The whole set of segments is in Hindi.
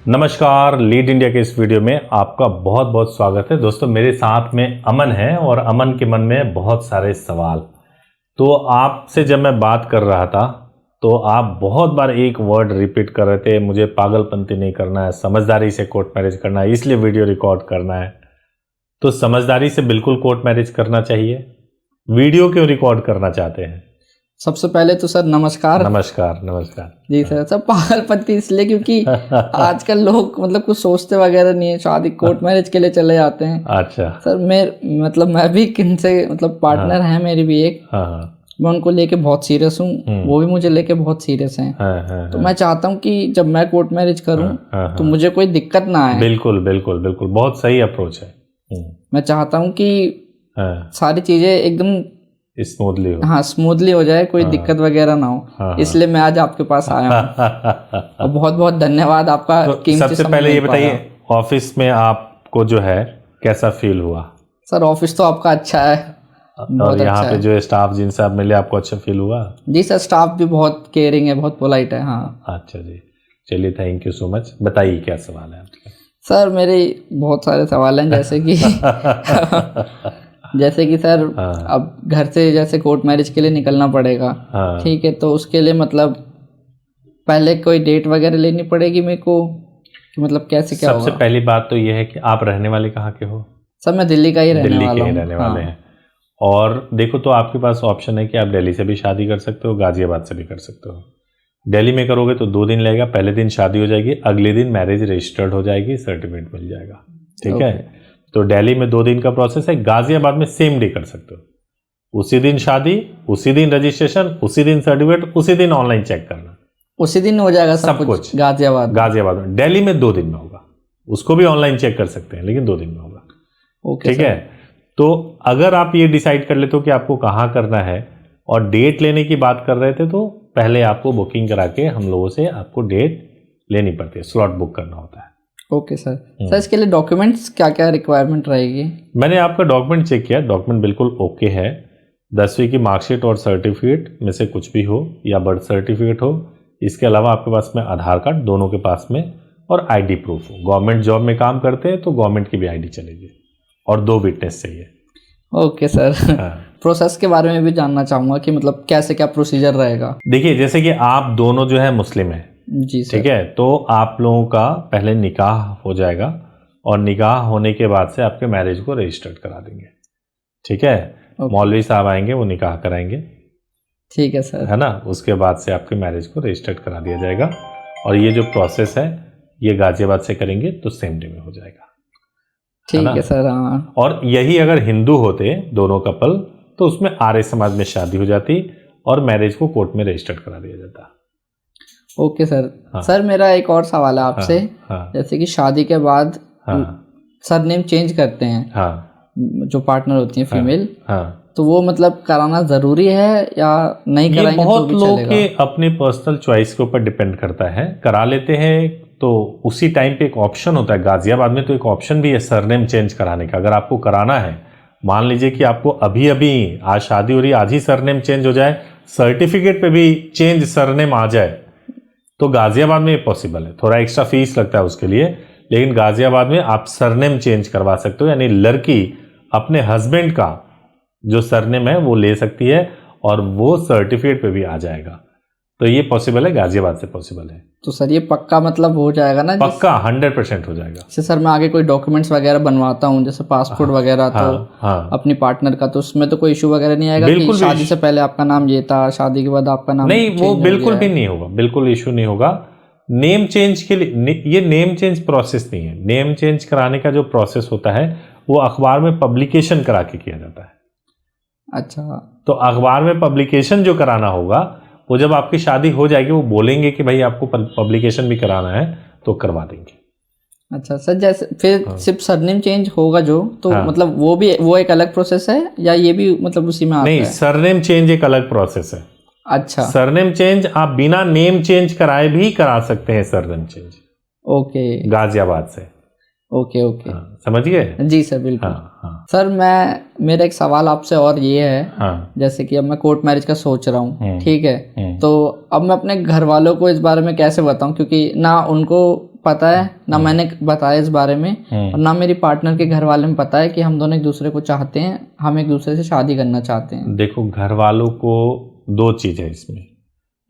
नमस्कार, लीड इंडिया के इस वीडियो में आपका बहुत बहुत स्वागत है। दोस्तों, मेरे साथ में अमन है और अमन के मन में बहुत सारे सवाल। तो आपसे जब मैं बात कर रहा था तो आप बहुत बार एक वर्ड रिपीट कर रहे थे, मुझे पागलपंती नहीं करना है, समझदारी से कोर्ट मैरिज करना है, इसलिए वीडियो रिकॉर्ड करना है। तो समझदारी से बिल्कुल कोर्ट मैरिज करना चाहिए, वीडियो क्यों रिकॉर्ड करना चाहते हैं? सबसे पहले तो सर नमस्कार। नमस्कार। नमस्कार जी सर। सब पागलपंती इसलिए क्योंकि आजकल लोग कुछ सोचते वगैरह नहीं है, शादी कोर्ट मैरिज के लिए चले जाते हैं। अच्छा सर मैं भी किनसे पार्टनर है मेरी भी एक, मैं उनको लेके बहुत सीरियस हूँ, वो भी मुझे लेके बहुत सीरियस हैं। तो मैं चाहता हूँ कि जब मैं कोर्ट मैरिज करूँ तो मुझे कोई दिक्कत ना आए। बिल्कुल बिल्कुल बिल्कुल, बहुत सही अप्रोच है। मैं चाहता हूँ कि सारी चीजें एकदम स्मूथली हो। हाँ, स्मूथली हो जाए, कोई दिक्कत वगैरह ना हो। इसलिए मैं आज आपके पास आया हूँ और बहुत बहुत धन्यवाद आपका। तो सबसे पहले ये बताइए, ऑफिस में आपको जो है कैसा फील हुआ? सर ऑफिस तो आपका अच्छा है, और यहाँ पे जो स्टाफ जिनसे आप मिले आपको अच्छा फील हुआ? जी सर, स्टाफ भी बहुत केयरिंग है, बहुत पोलाइट है। हाँ अच्छा जी, चलिए थैंक यू सो मच। बताइए क्या सवाल है आपका? सर मेरे बहुत सारे सवाल हैं, जैसे कि सर अब घर से जैसे कोर्ट मैरिज के लिए निकलना पड़ेगा, ठीक है, तो उसके लिए पहले कोई डेट वगैरह लेनी पड़ेगी मेरे को, कैसे क्या होगा? सबसे पहली बात तो ये है कि आप रहने वाले कहाँ के हो? सर मैं दिल्ली का ही रहने वाला हूँ। दिल्ली के रहने वाले हैं। और देखो, तो आपके पास ऑप्शन है कि आप दिल्ली से भी शादी कर सकते हो, गाजियाबाद से भी कर सकते हो। दिल्ली में करोगे तो 2 दिन लगेगा, पहले दिन शादी हो जाएगी, अगले दिन मैरिज रजिस्टर्ड हो जाएगी, सर्टिफिकेट मिल जाएगा। ठीक है, तो दिल्ली में 2 दिन का प्रोसेस है। गाजियाबाद में सेम डे कर सकते हो, उसी दिन शादी, उसी दिन रजिस्ट्रेशन, उसी दिन सर्टिफिकेट, उसी दिन ऑनलाइन चेक करना, उसी दिन हो जाएगा सब कुछ। गाजियाबाद में। दिल्ली में 2 दिन में होगा, उसको भी ऑनलाइन चेक कर सकते हैं, लेकिन 2 दिन में होगा। ठीक है, तो अगर आप ये डिसाइड कर लेते हो कि आपको कहाँ करना है और डेट लेने की बात कर रहे थे, तो पहले आपको बुकिंग करा के हम लोगों से आपको डेट लेनी पड़ती है, स्लॉट बुक करना होता है। Okay sir. सर इसके लिए डॉक्यूमेंट्स क्या क्या रिक्वायरमेंट रहेगी? मैंने आपका डॉक्यूमेंट चेक किया, डॉक्यूमेंट बिल्कुल ओके है। 10वीं की मार्कशीट और सर्टिफिकेट में से कुछ भी हो, या बर्थ सर्टिफिकेट हो, इसके अलावा आपके पास में आधार कार्ड दोनों के पास में, और आईडी प्रूफ हो। गवर्नमेंट जॉब में काम करते हैं तो गवर्नमेंट की भी आईडी चलेगी, और 2 विटनेस चाहिए। Okay sir. प्रोसेस के बारे में भी जानना चाहूँगा कि कैसे क्या प्रोसीजर रहेगा? देखिए, जैसे कि आप दोनों जो है मुस्लिम हैं, जी सर। ठीक है, तो आप लोगों का पहले निकाह हो जाएगा, और निकाह होने के बाद से आपके मैरिज को रजिस्टर्ड करा देंगे। ठीक है, मौलवी साहब आएंगे, वो निकाह कराएंगे। ठीक है सर, है ना, उसके बाद से आपके मैरिज को रजिस्टर्ड करा दिया जाएगा। और ये जो प्रोसेस है ये गाजियाबाद से करेंगे तो सेम डे में हो जाएगा। ठीक है सर। हाँ, और यही अगर हिंदू होते दोनों कपल तो उसमें आर्य समाज में शादी हो जाती और मैरिज को कोर्ट में रजिस्टर्ड करा दिया जाता। Okay sir. सर मेरा एक और सवाल है आपसे। जैसे कि शादी के बाद सरनेम चेंज करते हैं जो पार्टनर होती हैं फीमेल, तो वो कराना जरूरी है या नहीं कराएंगे? बहुत लोग के अपने पर्सनल चॉइस के ऊपर डिपेंड करता है, करा लेते हैं। तो उसी टाइम पे एक ऑप्शन होता है, गाजियाबाद में तो एक ऑप्शन भी है सरनेम चेंज कराने का। अगर आपको कराना है, मान लीजिए कि आपको अभी अभी आज शादी हो रही है, आज ही सरनेम चेंज हो जाए, सर्टिफिकेट पे भी चेंज सरनेम आ जाए, तो गाजियाबाद में ये पॉसिबल है। थोड़ा एक्स्ट्रा फीस लगता है उसके लिए, लेकिन गाजियाबाद में आप सरनेम चेंज करवा सकते हो। यानी लड़की अपने हस्बैंड का जो सरनेम है वो ले सकती है और वो सर्टिफिकेट पे भी आ जाएगा। तो ये पॉसिबल है, गाजियाबाद से पॉसिबल है। तो सर ये पक्का हो जाएगा ना? पक्का 100% हो जाएगा। जैसे सर मैं आगे कोई डॉक्यूमेंट्स वगैरह बनवाता हूँ, जैसे पासपोर्ट वगैरह, तो अपनी पार्टनर का, तो उसमें तो कोई इशू वगैरह नहीं आएगा? बिल्कुल, शादी से पहले आपका नाम ये था, शादी के बाद आपका नाम नहीं, वो बिल्कुल भी नहीं होगा, बिल्कुल इशू नहीं होगा। नेम चेंज के लिए ये नेम चेंज प्रोसेस नहीं है। नेम चेंज कराने का जो प्रोसेस होता है वो अखबार में पब्लिकेशन करा के किया जाता है। अच्छा, तो अखबार में पब्लिकेशन जो कराना होगा वो जब आपकी शादी हो जाएगी वो बोलेंगे कि भाई आपको पब्लिकेशन भी कराना है, तो करवा देंगे। अच्छा सर, जैसे फिर सिर्फ सरनेम चेंज होगा जो, तो वो एक अलग प्रोसेस है या ये भी उसी में आता है? नहीं, सरनेम चेंज एक अलग प्रोसेस है। अच्छा, सरनेम चेंज आप बिना नेम चेंज कराए भी करा सकते हैं। सरनेम चेंज ओके, गाजियाबाद से। ओके ओके, समझ गए? जी सर, बिल्कुल। सर मेरा एक सवाल आपसे और ये है, जैसे कि अब मैं कोर्ट मैरिज का सोच रहा हूँ, ठीक है, तो अब मैं अपने घर वालों को इस बारे में कैसे बताऊं, क्योंकि ना उनको पता है, ना मैंने बताया इस बारे में, और ना मेरी पार्टनर के घर वाले में पता है कि हम दोनों एक दूसरे को चाहते हैं, हम एक दूसरे से शादी करना चाहते हैं। देखो, घर वालों को दो चीज़ है इसमें।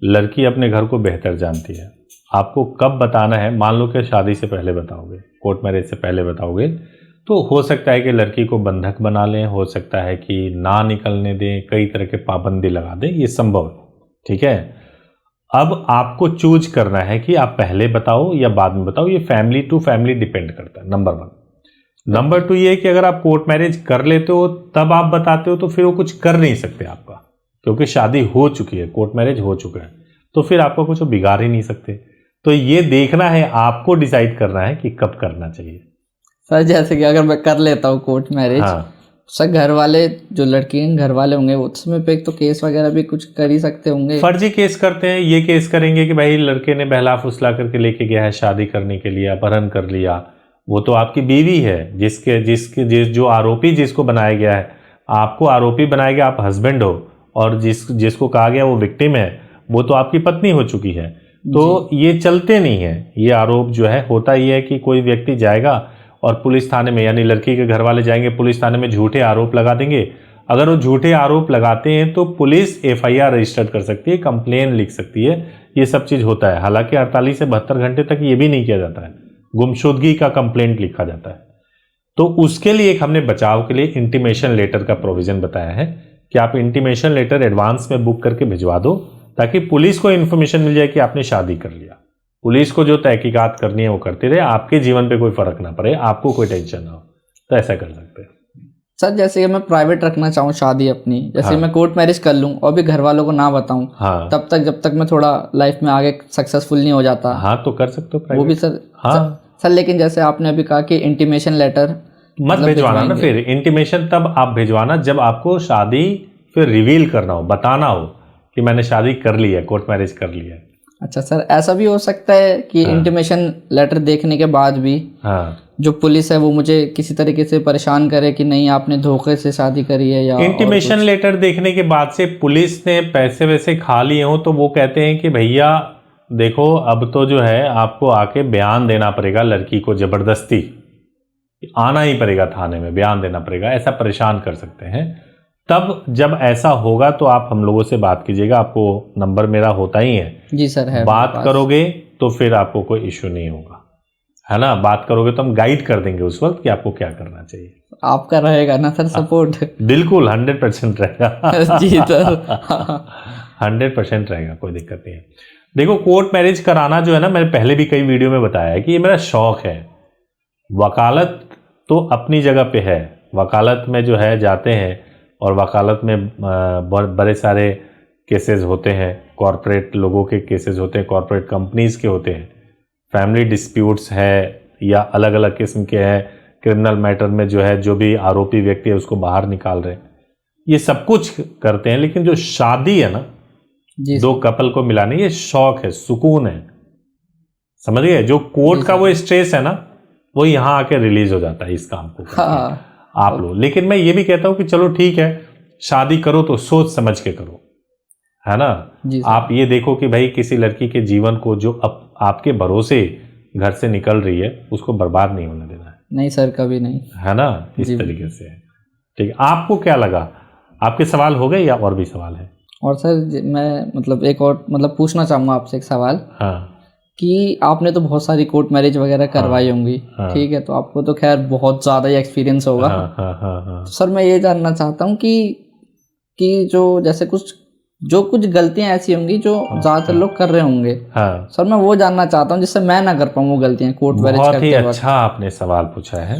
लड़की अपने घर को बेहतर जानती है। आपको कब बताना है, मान लो कि शादी से पहले बताओगे, कोर्ट मैरिज से पहले बताओगे, तो हो सकता है कि लड़की को बंधक बना लें, हो सकता है कि ना निकलने दें, कई तरह के पाबंदी लगा दें, ये संभव है। ठीक है, अब आपको चूज करना है कि आप पहले बताओ या बाद में बताओ। ये फैमिली टू फैमिली डिपेंड करता है, नंबर 1। नंबर 2 ये है कि अगर आप कोर्ट मैरिज कर लेते हो तब आप बताते हो तो फिर वो कुछ कर नहीं सकते आपका, क्योंकि शादी हो चुकी है, कोर्ट मैरिज हो चुका है, तो फिर आपको कुछ बिगाड़ ही नहीं सकते। तो ये देखना है, आपको डिसाइड करना है कि कब करना चाहिए। सर जैसे कि अगर मैं कर लेता हूँ कोर्ट मैरिज, हाँ, सर घर वाले, जो लड़की के घर वाले होंगे, उसमें पे तो केस वगैरह भी कुछ कर ही सकते होंगे। फर्जी केस करते हैं। ये केस करेंगे कि भाई लड़के ने बहला फुसला करके लेके गया है शादी करने के लिए, अपहरण कर लिया। वो तो आपकी बीवी है, जो आरोपी जिसको बनाया गया है, आपको आरोपी बनाया गया, आप हस्बैंड हो, और जिसको कहा गया वो विक्टिम है, वो तो आपकी पत्नी हो चुकी है। तो ये चलते नहीं है ये आरोप जो है। होता ये है कि कोई व्यक्ति जाएगा और पुलिस थाने में, यानी लड़की के घर वाले जाएंगे पुलिस थाने में, झूठे आरोप लगा देंगे। अगर वो झूठे आरोप लगाते हैं तो पुलिस FIR रजिस्टर कर सकती है, कंप्लेन लिख सकती है, ये सब चीज़ होता है। हालांकि 48 से 72 घंटे तक ये भी नहीं किया जाता है, गुमशुदगी का कंप्लेंट लिखा जाता है। तो उसके लिए एक हमने बचाव के लिए इंटीमेशन लेटर का प्रोविजन बताया है कि आप इंटीमेशन लेटर एडवांस में बुक करके भिजवा दो, ताकि पुलिस को इन्फॉर्मेशन मिल जाए कि आपने शादी कर लिया। पुलिस को जो तहकीकात करनी है वो करते रहे, आपके जीवन पे कोई फर्क ना पड़े, आपको कोई टेंशन ना हो, तो ऐसा कर सकते हैं। सर जैसे कि मैं प्राइवेट रखना चाहूँ शादी अपनी, जैसे मैं कोर्ट मैरिज कर लूँ और भी घर वालों को ना बताऊँ, तब तक जब तक मैं थोड़ा लाइफ में आगे सक्सेसफुल नहीं हो जाता, हाँ तो कर सकते हो वो भी सर। हाँ सर लेकिन जैसे आपने अभी कहा कि इंटीमेशन लेटर मत भिजवाना ना, फिर इंटीमेशन तब आप भिजवाना जब आपको शादी फिर रिवील करना हो, बताना हो कि मैंने शादी कर ली है, कोर्ट मैरिज कर लिया है। अच्छा सर, ऐसा भी हो सकता है कि इंटीमेशन लेटर देखने के बाद भी जो पुलिस है वो मुझे किसी तरीके से परेशान करे कि नहीं आपने धोखे से शादी करी है, या इंटीमेशन लेटर देखने के बाद से पुलिस ने पैसे वैसे खा लिए हो तो वो कहते हैं कि भैया देखो अब तो जो है आपको आके बयान देना पड़ेगा, लड़की को जबरदस्ती आना ही पड़ेगा थाने में, बयान देना पड़ेगा, ऐसा परेशान कर सकते हैं। तब जब ऐसा होगा तो आप हम लोगों से बात कीजिएगा, आपको नंबर मेरा होता ही है। जी सर है। बात करोगे तो फिर आपको कोई इश्यू नहीं होगा, है ना। बात करोगे तो हम गाइड कर देंगे उस वक्त कि आपको क्या करना चाहिए। आपका रहेगा ना सर सपोर्ट? बिल्कुल 100% रहेगा। जी सर 100% रहेगा, कोई दिक्कत नहीं है। देखो कोर्ट मैरिज कराना जो है ना, मैंने पहले भी कई वीडियो में बताया है कि ये मेरा शौक है। वकालत तो अपनी जगह पे है, वकालत में जो है जाते हैं और वकालत में बड़े सारे केसेस होते हैं, कॉरपोरेट लोगों के केसेस होते हैं, कॉरपोरेट कंपनीज के होते हैं, फैमिली डिस्प्यूट्स है या अलग अलग किस्म के हैं, क्रिमिनल मैटर में जो है जो भी आरोपी व्यक्ति है उसको बाहर निकाल रहे हैं, ये सब कुछ करते हैं। लेकिन जो शादी है ना, दो कपल को मिलाने, ये शौक है, सुकून है, समझ गए। जो कोर्ट का वो स्ट्रेस है ना, वो यहाँ आके रिलीज हो जाता है इस काम को आप लोग। लेकिन मैं ये भी कहता हूँ कि चलो ठीक है, शादी करो तो सोच समझ के करो, है ना। आप ये देखो कि भाई किसी लड़की के जीवन को जो आपके भरोसे घर से निकल रही है उसको बर्बाद नहीं होने देना है। नहीं सर कभी नहीं, है ना, इस तरीके से। ठीक है, आपको क्या लगा? आपके सवाल हो गए या और भी सवाल है? और सर मैं मतलब एक और मतलब पूछना चाहूँगा आपसे एक सवाल। हाँ, कि आपने तो बहुत सारी कोर्ट मैरिज वगैरह करवाई होंगी, ठीक है, तो आपको तो खैर बहुत ज़्यादा ही एक्सपीरियंस होगा। तो सर मैं ये जानना चाहता हूँ कि जो जैसे कुछ गलतियाँ ऐसी होंगी जो ज़्यादातर लोग कर रहे होंगे, सर मैं वो जानना चाहता हूँ जिससे मैं ना कर पाऊँ वो गलतियाँ कोर्ट मैरिज करते वक्त। बहुत ही अच्छा आपने सवाल पूछा है।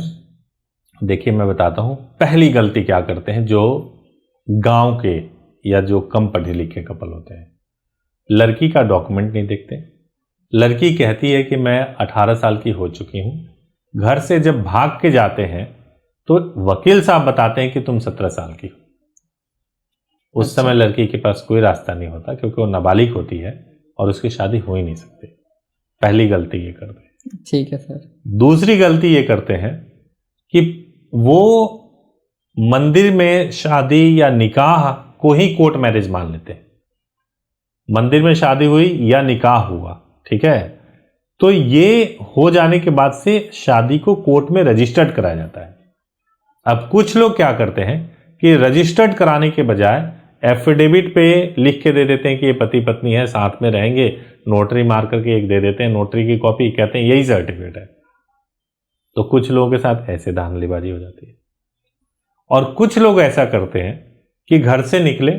देखिए मैं बताता हूँ, पहली गलती क्या करते हैं जो गाँव के या जो कम पढ़े लिखे कपल होते हैं, लड़की का डॉक्यूमेंट नहीं देखते। लड़की कहती है कि मैं 18 साल की हो चुकी हूं। घर से जब भाग के जाते हैं तो वकील साहब बताते हैं कि तुम 17 साल की हो। उस समय लड़की के पास कोई रास्ता नहीं होता क्योंकि वो नाबालिग होती है और उसकी शादी हो ही नहीं सकती। पहली गलती ये करते हैं। ठीक है सर। दूसरी गलती ये करते हैं कि वो मंदिर में शादी या निकाह को ही कोर्ट मैरिज मान लेते हैं। मंदिर में शादी हुई या निकाह हुआ, ठीक है, तो ये हो जाने के बाद से शादी को कोर्ट में रजिस्टर्ड कराया जाता है। अब कुछ लोग क्या करते हैं कि रजिस्टर्ड कराने के बजाय एफिडेविट पे लिख के दे देते हैं कि ये पति पत्नी है, साथ में रहेंगे, नोटरी मार करके एक दे देते हैं, नोटरी की कॉपी, कहते हैं यही सर्टिफिकेट है। तो कुछ लोगों के साथ ऐसे धांधलीबाजी हो जाती है। और कुछ लोग ऐसा करते हैं कि घर से निकले,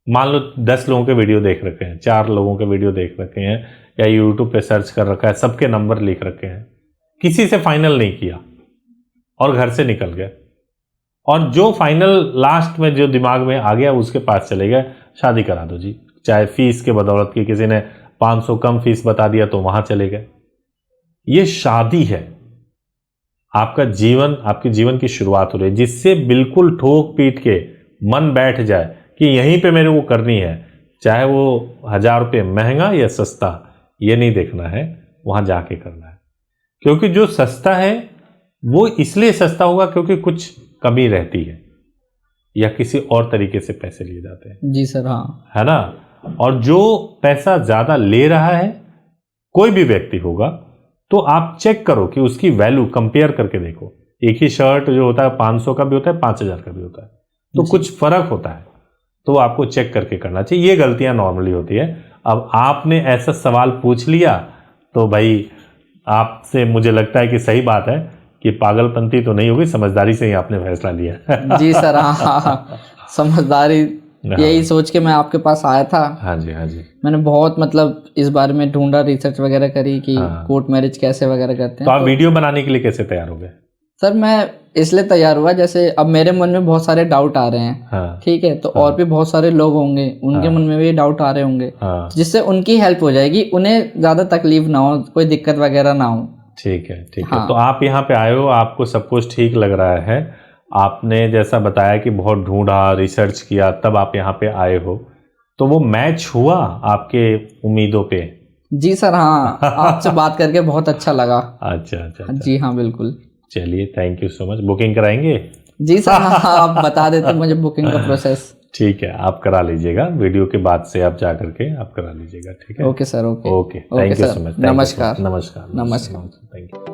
मान लो 10 लोगों के वीडियो देख रखे हैं, 4 लोगों के वीडियो देख रखे हैं, या यूट्यूब पे सर्च कर रखा है, सबके नंबर लिख रखे हैं, किसी से फाइनल नहीं किया और घर से निकल गए, और जो फाइनल लास्ट में जो दिमाग में आ गया उसके पास चले गए, शादी करा दो जी, चाहे फीस के बदौलत की किसी ने 500 कम फीस बता दिया तो वहां चले गए। ये शादी है, आपका जीवन, आपके जीवन की शुरुआत हो रही है, जिससे बिल्कुल ठोक पीट के मन बैठ जाए कि यहीं पे मेरे को करनी है, चाहे वो 1000 रुपये महंगा या सस्ता, ये नहीं देखना है, वहां जाके करना है। क्योंकि जो सस्ता है वो इसलिए सस्ता होगा क्योंकि कुछ कमी रहती है या किसी और तरीके से पैसे लिए जाते हैं। जी सर, हाँ, है ना। और जो पैसा ज्यादा ले रहा है कोई भी व्यक्ति होगा, तो आप चेक करो कि उसकी वैल्यू कंपेयर करके देखो। एक ही शर्ट जो होता है 500 का भी होता है, 5000 का भी होता है, तो कुछ फर्क होता है, तो आपको चेक करके करना चाहिए। ये गलतियां नॉर्मली होती है। अब आपने ऐसा सवाल पूछ लिया तो भाई आपसे मुझे लगता है कि सही बात है कि पागलपंती तो नहीं होगी, समझदारी से ही आपने फैसला लिया। जी सर, हाँ, समझदारी, यही सोच के मैं आपके पास आया था। हाँ जी, हाँ जी। मैंने बहुत मतलब इस बारे में ढूंढा, रिसर्च वगैरह करी कि कोर्ट मैरिज कैसे वगैरह करते हैं। तो आप वीडियो बनाने के लिए कैसे तैयार हो गए? सर मैं इसलिए तैयार हुआ, जैसे अब मेरे मन में बहुत सारे डाउट आ रहे हैं, ठीक है, तो और भी बहुत सारे लोग होंगे, उनके मन में भी डाउट आ रहे होंगे, जिससे उनकी हेल्प हो जाएगी, उन्हें ज्यादा तकलीफ ना हो, कोई दिक्कत वगैरह ना हो। ठीक है, ठीक है। तो आप यहाँ पे आए हो, आपको सब कुछ ठीक लग रहा है, आपने जैसा बताया कि बहुत ढूंढा, रिसर्च किया, तब आप यहाँ पे आए हो, तो वो मैच हुआ आपके उम्मीदों पे? जी सर, हाँ, आपसे बात करके बहुत अच्छा लगा। अच्छा। जी हाँ, बिल्कुल। चलिए, thank you so much. Booking कराएंगे? जी सर, हाँ, आप बता देते मुझे बुकिंग का प्रोसेस। ठीक है, आप करा लीजिएगा, वीडियो के बाद से आप जा करके आप करा लीजिएगा, ठीक है? Okay sir, okay, thank you so much. नमस्कार। नमस्कार। नमस्कार। Thank you.